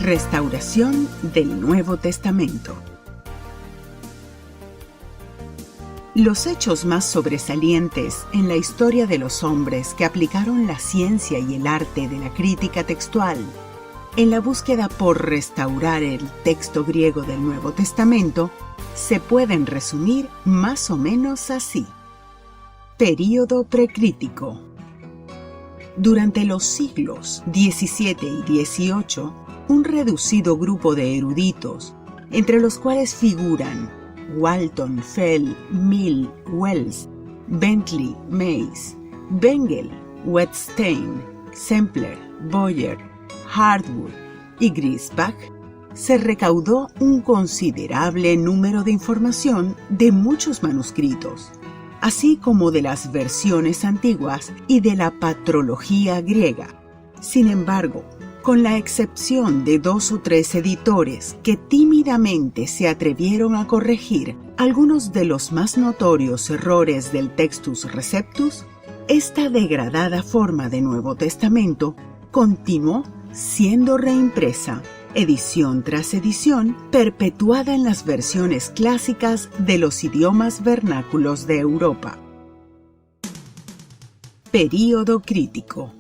Restauración del Nuevo Testamento. Los hechos más sobresalientes en la historia de los hombres que aplicaron la ciencia y el arte de la crítica textual en la búsqueda por restaurar el texto griego del Nuevo Testamento se pueden resumir más o menos así. Período precrítico. Durante los siglos XVII y XVIII, un reducido grupo de eruditos, entre los cuales figuran Walton, Fell, Mill, Wells, Bentley, Mays, Bengel, Wettstein, Sempler, Boyer, Hardwood y Griesbach, se recaudó un considerable número de información de muchos manuscritos, así como de las versiones antiguas y de la patrología griega. Sin embargo, con la excepción de 2 o 3 editores que tímidamente se atrevieron a corregir algunos de los más notorios errores del Textus Receptus, esta degradada forma de Nuevo Testamento continuó siendo reimpresa, edición tras edición, perpetuada en las versiones clásicas de los idiomas vernáculos de Europa. Período crítico.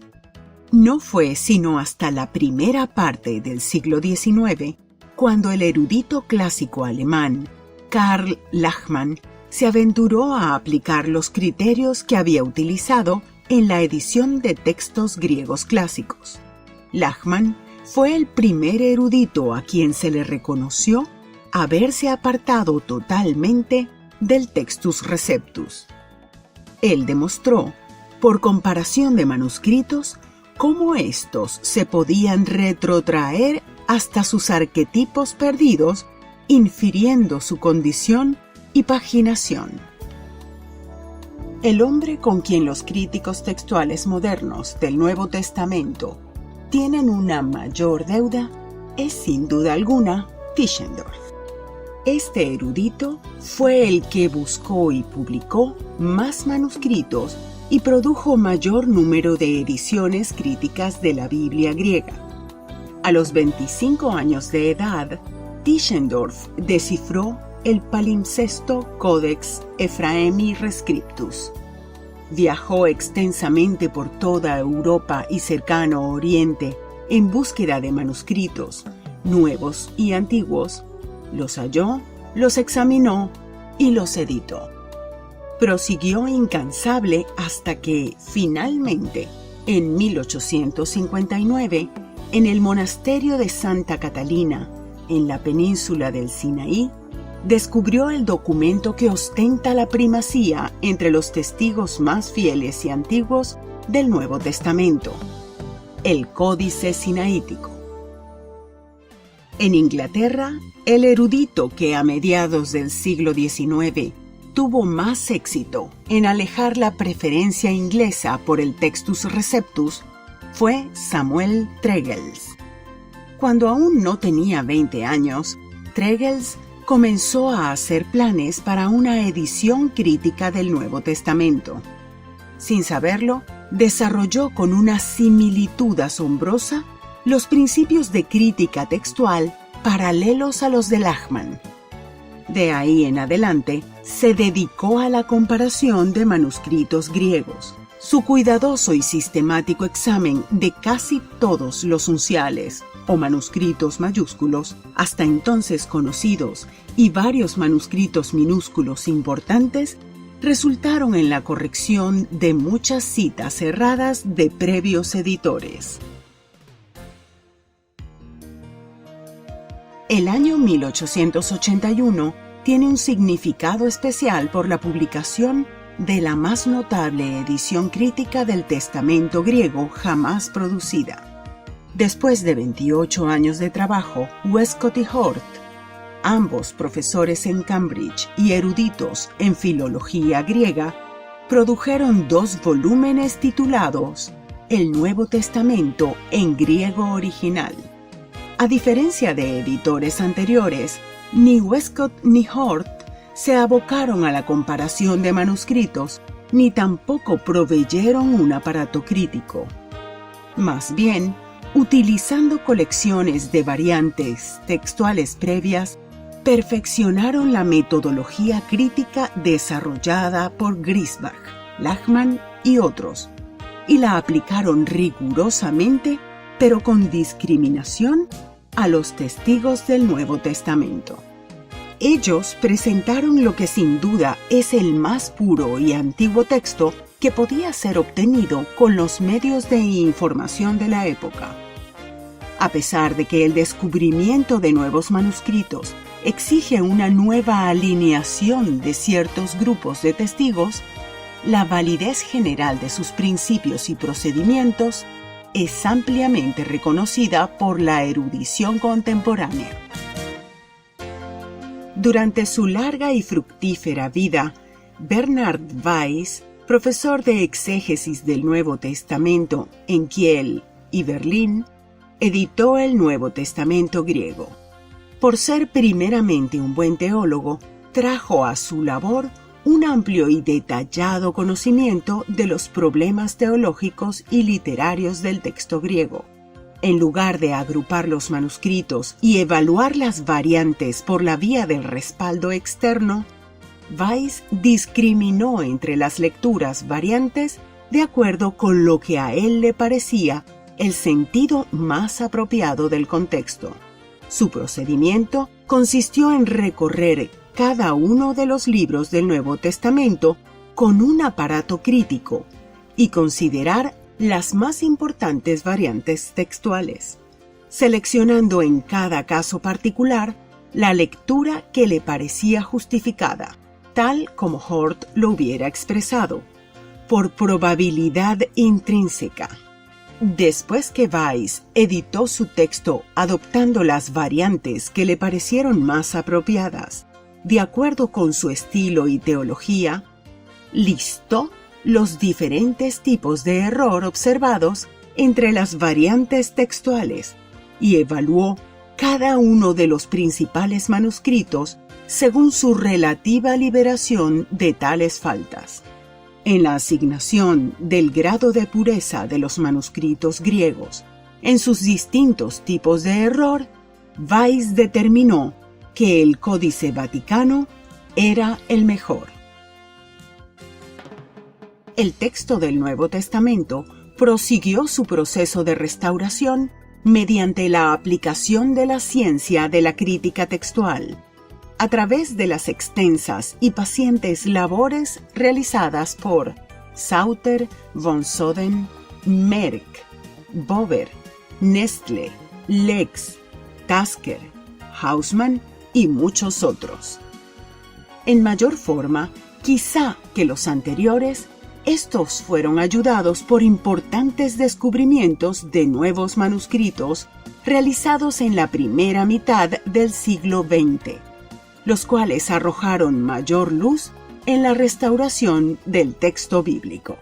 No fue sino hasta la primera parte del siglo XIX cuando el erudito clásico alemán Karl Lachmann se aventuró a aplicar los criterios que había utilizado en la edición de textos griegos clásicos. Lachmann fue el primer erudito a quien se le reconoció haberse apartado totalmente del Textus Receptus. Él demostró, por comparación de manuscritos, cómo estos se podían retrotraer hasta sus arquetipos perdidos, infiriendo su condición y paginación. El hombre con quien los críticos textuales modernos del Nuevo Testamento tienen una mayor deuda es, sin duda alguna, Tischendorf. Este erudito fue el que buscó y publicó más manuscritos y produjo mayor número de ediciones críticas de la Biblia griega. A los 25 años de edad, Tischendorf descifró el palimpsesto Codex Ephraemi Rescriptus. Viajó extensamente por toda Europa y cercano Oriente en búsqueda de manuscritos, nuevos y antiguos, los halló, los examinó y los editó. Prosiguió incansable hasta que, finalmente, en 1859, en el monasterio de Santa Catalina, en la península del Sinaí, descubrió el documento que ostenta la primacía entre los testigos más fieles y antiguos del Nuevo Testamento, el Códice Sinaítico. En Inglaterra, el erudito que a mediados del siglo XIX tuvo más éxito en alejar la preferencia inglesa por el Textus Receptus fue Samuel Tregelles. Cuando aún no tenía 20 años, Tregelles comenzó a hacer planes para una edición crítica del Nuevo Testamento. Sin saberlo, desarrolló con una similitud asombrosa los principios de crítica textual paralelos a los de Lachmann. De ahí en adelante, se dedicó a la comparación de manuscritos griegos. Su cuidadoso y sistemático examen de casi todos los unciales, o manuscritos mayúsculos, hasta entonces conocidos, y varios manuscritos minúsculos importantes, resultaron en la corrección de muchas citas erradas de previos editores. El año 1881 tiene un significado especial por la publicación de la más notable edición crítica del Testamento griego jamás producida. Después de 28 años de trabajo, Westcott y Hort, ambos profesores en Cambridge y eruditos en filología griega, produjeron 2 volúmenes titulados El Nuevo Testamento en griego original. A diferencia de editores anteriores, ni Westcott ni Hort se abocaron a la comparación de manuscritos, ni tampoco proveyeron un aparato crítico. Más bien, utilizando colecciones de variantes textuales previas, perfeccionaron la metodología crítica desarrollada por Griesbach, Lachmann y otros, y la aplicaron rigurosamente, pero con discriminación, a los testigos del Nuevo Testamento. Ellos presentaron lo que sin duda es el más puro y antiguo texto que podía ser obtenido con los medios de información de la época. A pesar de que el descubrimiento de nuevos manuscritos exige una nueva alineación de ciertos grupos de testigos, la validez general de sus principios y procedimientos es ampliamente reconocida por la erudición contemporánea. Durante su larga y fructífera vida, Bernhard Weiss, profesor de exégesis del Nuevo Testamento en Kiel y Berlín, editó el Nuevo Testamento griego. Por ser primeramente un buen teólogo, trajo a su labor un amplio y detallado conocimiento de los problemas teológicos y literarios del texto griego. En lugar de agrupar los manuscritos y evaluar las variantes por la vía del respaldo externo, Weiss discriminó entre las lecturas variantes de acuerdo con lo que a él le parecía el sentido más apropiado del contexto. Su procedimiento consistió en recorrer cada uno de los libros del Nuevo Testamento con un aparato crítico y considerar las más importantes variantes textuales, seleccionando en cada caso particular la lectura que le parecía justificada, tal como Hort lo hubiera expresado, por probabilidad intrínseca. Después que Weiss editó su texto adoptando las variantes que le parecieron más apropiadas, de acuerdo con su estilo y teología, listó los diferentes tipos de error observados entre las variantes textuales y evaluó cada uno de los principales manuscritos según su relativa liberación de tales faltas. En la asignación del grado de pureza de los manuscritos griegos en sus distintos tipos de error, Weiss determinó que el Códice Vaticano era el mejor. El texto del Nuevo Testamento prosiguió su proceso de restauración mediante la aplicación de la ciencia de la crítica textual, a través de las extensas y pacientes labores realizadas por Sauter, von Soden, Merck, Bober, Nestle, Lex, Tasker, Hausmann y muchos otros. En mayor forma, quizá que los anteriores, estos fueron ayudados por importantes descubrimientos de nuevos manuscritos realizados en la primera mitad del siglo XX, los cuales arrojaron mayor luz en la restauración del texto bíblico.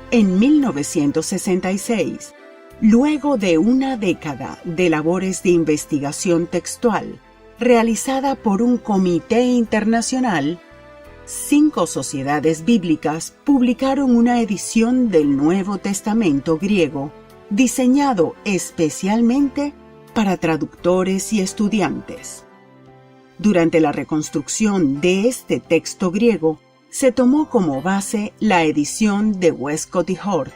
En 1966, luego de una década de labores de investigación textual realizada por un comité internacional, 5 sociedades bíblicas publicaron una edición del Nuevo Testamento griego diseñado especialmente para traductores y estudiantes. Durante la reconstrucción de este texto griego, se tomó como base la edición de Westcott y Hort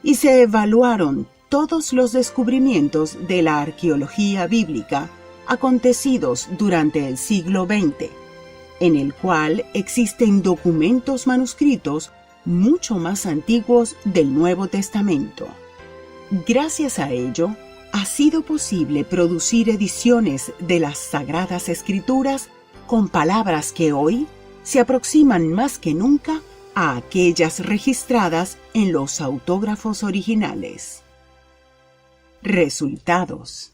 y se evaluaron todos los descubrimientos de la arqueología bíblica acontecidos durante el siglo XX, en el cual existen documentos manuscritos mucho más antiguos del Nuevo Testamento. Gracias a ello, ha sido posible producir ediciones de las Sagradas Escrituras con palabras que hoy se aproximan más que nunca a aquellas registradas en los autógrafos originales. Resultados.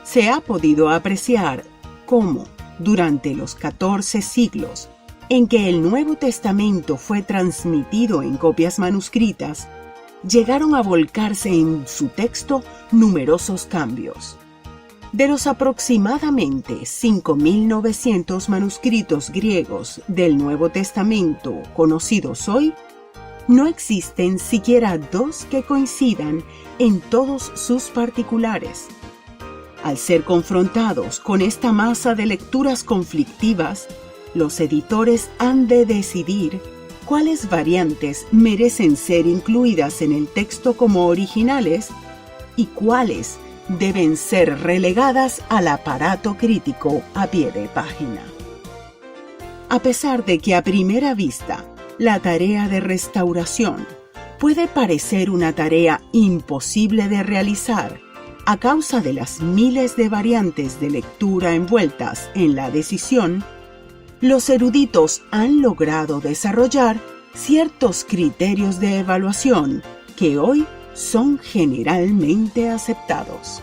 Se ha podido apreciar cómo, durante los 14 siglos en que el Nuevo Testamento fue transmitido en copias manuscritas, llegaron a volcarse en su texto numerosos cambios. De los aproximadamente 5.900 manuscritos griegos del Nuevo Testamento conocidos hoy, no existen siquiera dos que coincidan en todos sus particulares. Al ser confrontados con esta masa de lecturas conflictivas, los editores han de decidir cuáles variantes merecen ser incluidas en el texto como originales y cuáles deben ser relegadas al aparato crítico a pie de página. A pesar de que a primera vista la tarea de restauración puede parecer una tarea imposible de realizar a causa de las miles de variantes de lectura envueltas en la decisión, los eruditos han logrado desarrollar ciertos criterios de evaluación que hoy son generalmente aceptados.